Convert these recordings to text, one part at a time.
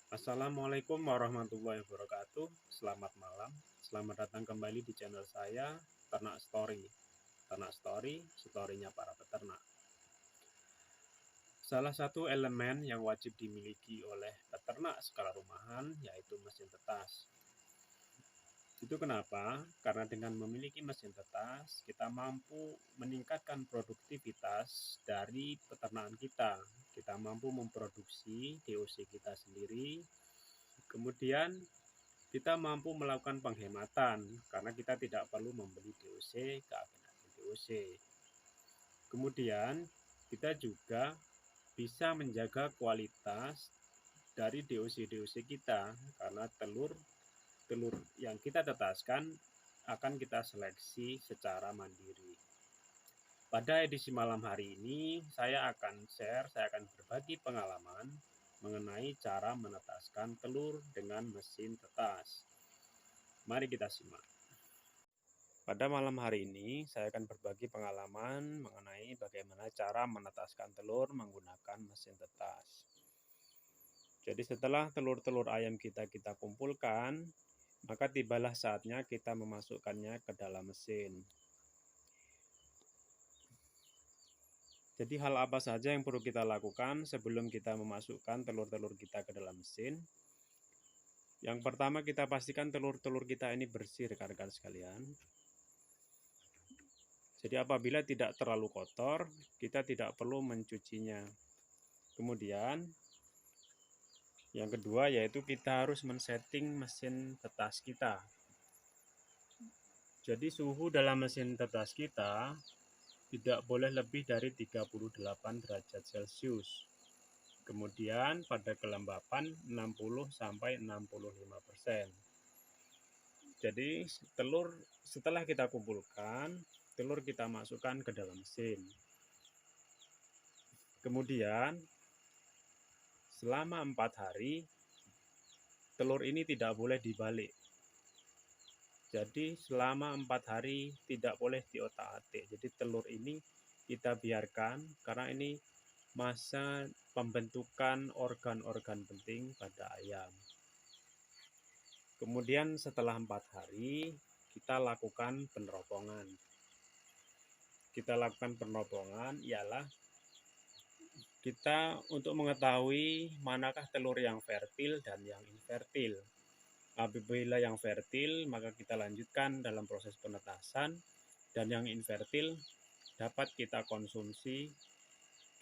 Assalamualaikum warahmatullahi wabarakatuh. Selamat malam. Selamat datang kembali di channel saya, Ternak Story. Ternak Story, storynya para peternak. Salah satu elemen yang wajib dimiliki oleh peternak skala rumahan yaitu mesin tetas. Itu kenapa? Karena dengan memiliki mesin tetas, kita mampu meningkatkan produktivitas dari peternakan kita. Kita mampu memproduksi DOC kita sendiri. Kemudian kita mampu melakukan penghematan karena kita tidak perlu membeli DOC ke agen-agen DOC. Kemudian kita juga bisa menjaga kualitas dari DOC kita karena telur yang kita tetaskan akan kita seleksi secara mandiri. Pada edisi malam hari ini saya akan berbagi pengalaman mengenai cara menetaskan telur dengan mesin tetas. Mari kita simak. Pada malam hari ini saya akan berbagi pengalaman mengenai bagaimana cara menetaskan telur menggunakan mesin tetas. Jadi setelah telur-telur ayam kita kumpulkan, maka tibalah saatnya kita memasukkannya ke dalam mesin. Jadi hal apa saja yang perlu kita lakukan sebelum kita memasukkan telur-telur kita ke dalam mesin? Yang pertama, kita pastikan telur-telur kita ini bersih, rekan-rekan sekalian. Jadi apabila tidak terlalu kotor, kita tidak perlu mencucinya. Kemudian yang kedua yaitu kita harus men-setting mesin tetas kita. Jadi suhu dalam mesin tetas kita tidak boleh lebih dari 38 derajat Celcius. Kemudian pada kelembapan 60-65%. Jadi setelah kita kumpulkan, telur kita masukkan ke dalam mesin. Kemudian selama 4 hari telur ini tidak boleh dibalik. Jadi selama 4 hari tidak boleh diotak-atik. Jadi telur ini kita biarkan karena ini masa pembentukan organ-organ penting pada ayam. Kemudian setelah 4 hari kita lakukan peneropongan. Kita lakukan peneropongan ialah kita untuk mengetahui manakah telur yang fertil dan yang infertil. Apabila yang fertil, maka kita lanjutkan dalam proses penetasan, dan yang infertil dapat kita konsumsi,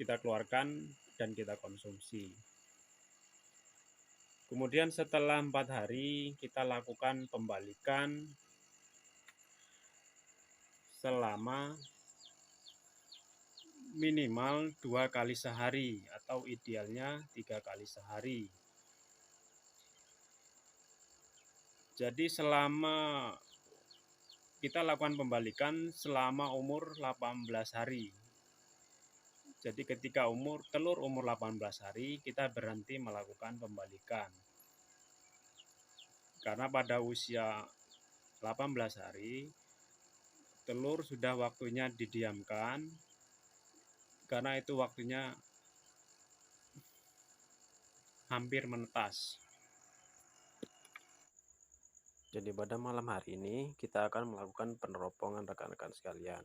kita keluarkan dan kita konsumsi. Kemudian setelah 4 hari kita lakukan pembalikan selama minimal 2 kali sehari atau idealnya 3 kali sehari. Jadi selama kita lakukan pembalikan selama umur 18 hari. Jadi ketika telur umur 18 hari kita berhenti melakukan pembalikan. Karena pada usia 18 hari telur sudah waktunya didiamkan karena itu waktunya hampir menetas. Jadi pada malam hari ini kita akan melakukan peneropongan rekan-rekan sekalian.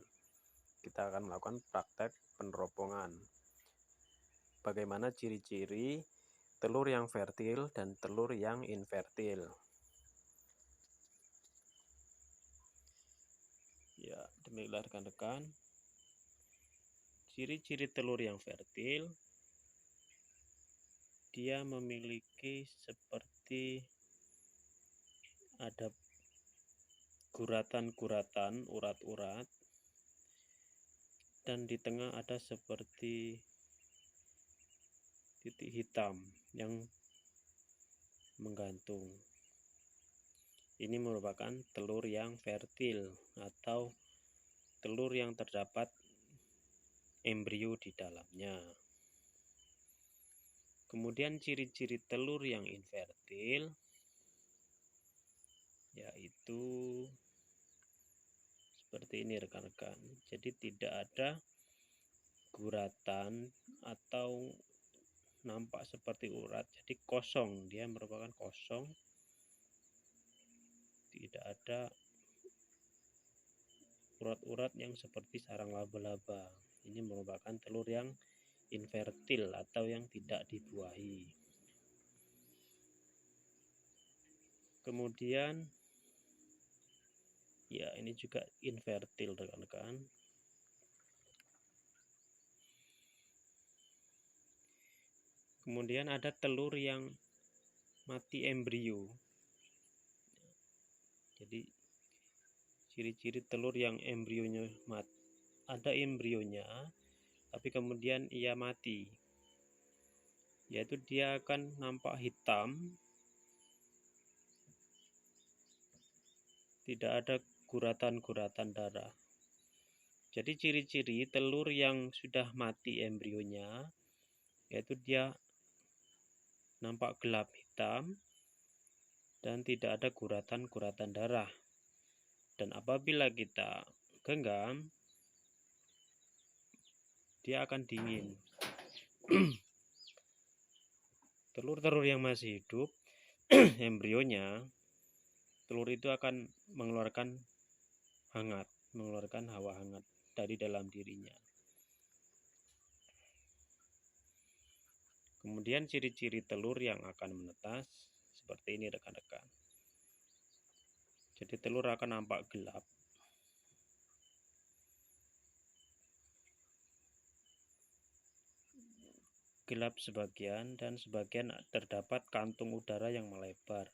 Kita akan melakukan praktek peneropongan. Bagaimana ciri-ciri telur yang fertil dan telur yang infertil. Ya, demikianlah rekan-rekan. Ciri-ciri telur yang fertil, dia memiliki seperti ada guratan-guratan, urat-urat, dan di tengah ada seperti titik hitam yang menggantung. Ini merupakan telur yang fertil atau telur yang terdapat embrio di dalamnya. Kemudian ciri-ciri telur yang infertil yaitu seperti ini rekan-rekan. Jadi tidak ada guratan atau nampak seperti urat, jadi kosong, dia merupakan kosong, tidak ada urat-urat yang seperti sarang laba-laba. Ini merupakan telur yang infertil atau yang tidak dibuahi. Kemudian ya, ini juga infertil, rekan-rekan. Kemudian ada telur yang mati embrio. Jadi ciri-ciri telur yang embrionya ada embrionya tapi kemudian ia mati, yaitu dia akan nampak hitam, tidak ada guratan-guratan darah. Jadi ciri-ciri telur yang sudah mati embrionya yaitu dia nampak gelap hitam dan tidak ada guratan-guratan darah. Dan apabila kita genggam, dia akan dingin. Telur-telur yang masih hidup, embrionya, telur itu akan mengeluarkan hangat, mengeluarkan hawa hangat dari dalam dirinya. Kemudian ciri-ciri telur yang akan menetas seperti ini, rekan-rekan. Jadi telur akan nampak gelap. Gelap sebagian dan sebagian terdapat kantung udara yang melebar.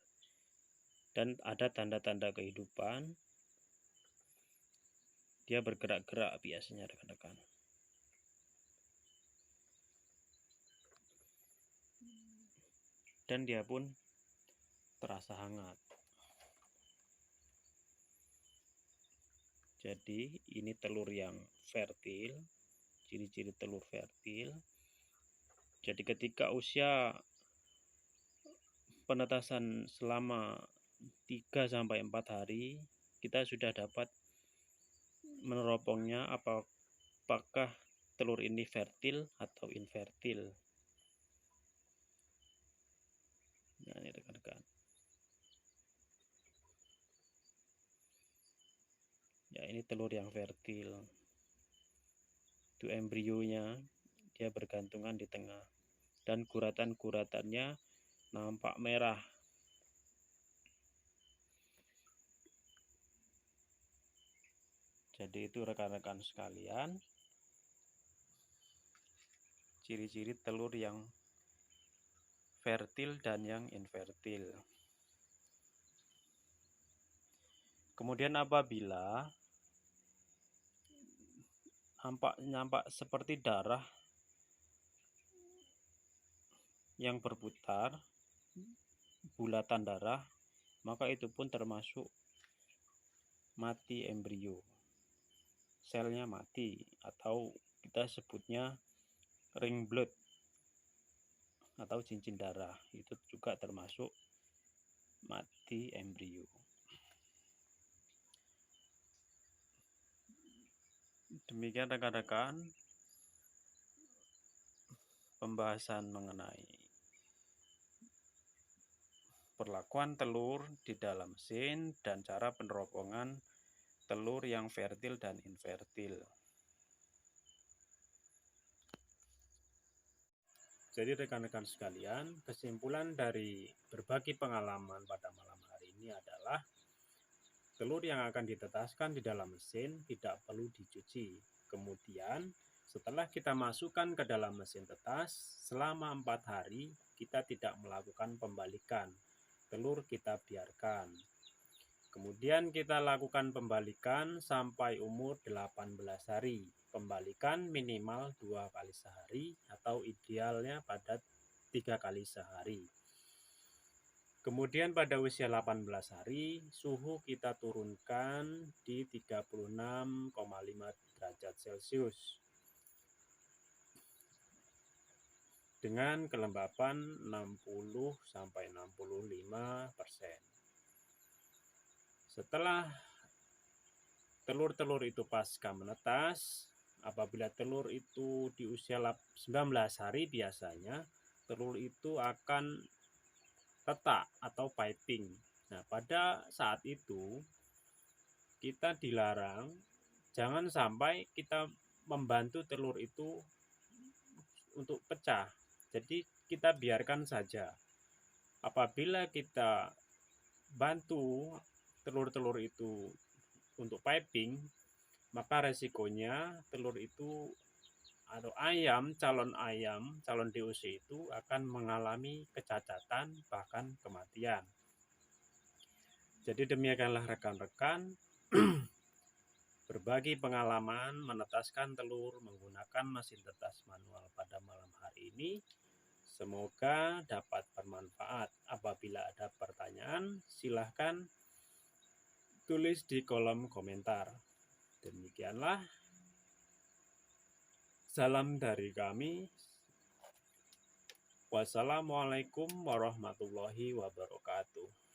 Dan ada tanda-tanda kehidupan. Dia bergerak-gerak biasanya, rekan-rekan. Dan dia pun terasa hangat. Jadi ini telur yang fertil, ciri-ciri telur fertil. Jadi ketika usia penetasan selama 3-4 hari, kita sudah dapat meneropongnya apakah telur ini fertil atau infertil. Nah, ini rekan-rekan. Ya, ini telur yang fertil. Itu embrionya, dia bergantungan di tengah. Dan guratan-guratannya nampak merah. Jadi itu rekan-rekan sekalian, ciri-ciri telur yang fertil dan yang infertil. Kemudian apabila nampak seperti darah yang berputar, bulatan darah, maka itu pun termasuk mati embrio. Selnya mati atau kita sebutnya ring blood atau cincin darah, itu juga termasuk mati embrio. Demikian rekan-rekan pembahasan mengenai perlakuan telur di dalam mesin dan cara peneropongan telur yang fertil dan infertil. Jadi rekan-rekan sekalian, kesimpulan dari berbagi pengalaman pada malam hari ini adalah telur yang akan ditetaskan di dalam mesin tidak perlu dicuci. Kemudian setelah kita masukkan ke dalam mesin tetas, selama 4 hari kita tidak melakukan pembalikan. Telur kita biarkan. Kemudian kita lakukan pembalikan sampai umur 18 hari. Pembalikan minimal 2 kali sehari atau idealnya pada 3 kali sehari. Kemudian pada usia 18 hari, suhu kita turunkan di 36,5 derajat Celcius dengan kelembapan 60-65%. Setelah telur-telur itu pasca menetas, apabila telur itu di usia 19 hari biasanya, telur itu akan retak atau piping. Nah, pada saat itu kita dilarang jangan sampai kita membantu telur itu untuk pecah. Jadi kita biarkan saja. Apabila kita bantu telur-telur itu untuk piping, maka resikonya telur itu atau calon DOC itu akan mengalami kecacatan bahkan kematian. Jadi demikianlah rekan-rekan berbagi pengalaman menetaskan telur menggunakan mesin tetas manual pada malam hari ini. Semoga dapat bermanfaat. Apabila ada pertanyaan, silahkan tulis di kolom komentar. Demikianlah. Salam dari kami. Wassalamualaikum warahmatullahi wabarakatuh.